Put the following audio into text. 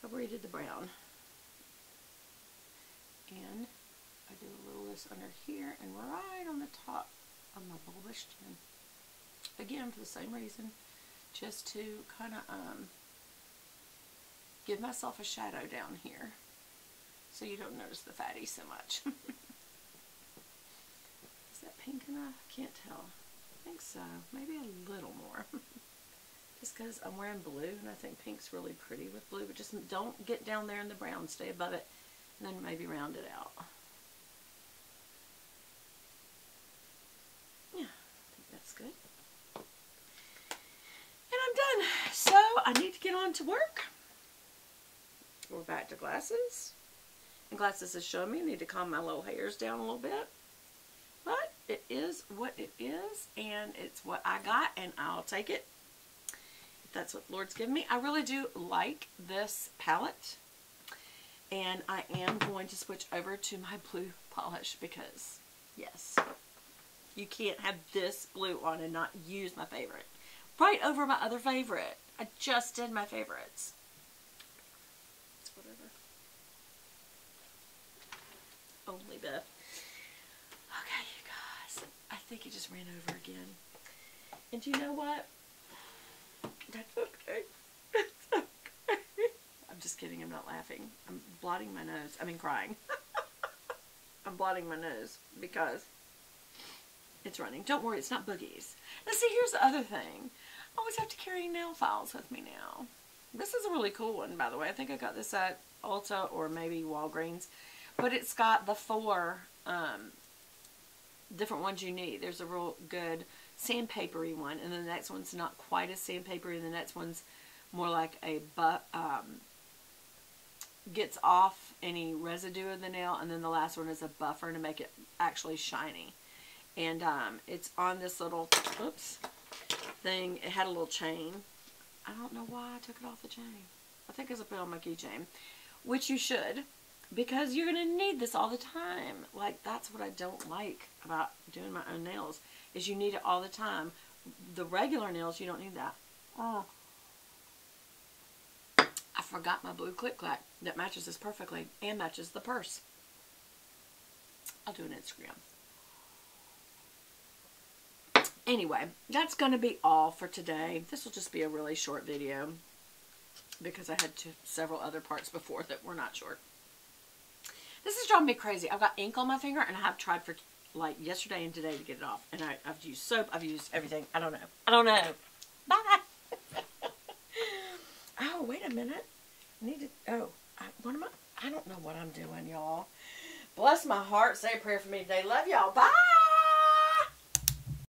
I've redid the brown. And I do a little of this under here and right on the top of my bulbous chin. Again, for the same reason, just to kind of give myself a shadow down here so you don't notice the fatty so much. Is that pink enough? Can't tell. I think so. Maybe a little more. Just because I'm wearing blue and I think pink's really pretty with blue, but just don't get down there in the brown. Stay above it and then maybe round it out. Yeah, I think that's good. And I'm done. So I need to get on to work. We're back to glasses. And glasses is showing me I need to calm my little hairs down a little bit. But it is what it is, and it's what I got, and I'll take it. If that's what the Lord's given me. I really do like this palette. And I am going to switch over to my blue polish because, yes, you can't have this blue on and not use my favorite. Right over my other favorite. I just did my favorites. It's whatever. Only Beth. Okay, you guys. I think it just ran over again. And you know what? That's okay. That's okay. I'm just kidding. I'm not laughing. I'm blotting my nose. I mean, crying. I'm blotting my nose because it's running. Don't worry, it's not boogies. Now see, here's the other thing. I always have to carry nail files with me now. This is a really cool one, by the way. I think I got this at Ulta or maybe Walgreens. But it's got the 4 different ones you need. There's a real good sandpapery one, and then the next one's not quite as sandpapery, and the next one's more like a gets off any residue of the nail, and then the last one is a buffer to make it actually shiny. And it's on this little thing. It had a little chain. I don't know why I took it off the chain. I think it's put on my keychain, which you should, because you're going to need this all the time. Like, that's what I don't like about doing my own nails, is you need it all the time. The regular nails, you don't need that. Oh, I forgot my blue Click Clack that matches this perfectly and matches the purse. I'll do an Instagram. Anyway, that's going to be all for today. This will just be a really short video because I had several other parts before that were not short. This is driving me crazy. I've got ink on my finger, and I have tried for like yesterday and today to get it off. And I've used soap. I've used everything. I don't know. I don't know. Bye. Oh, wait a minute. I need to. Oh, what am I? I don't know what I'm doing, y'all. Bless my heart. Say a prayer for me today. Love y'all. Bye.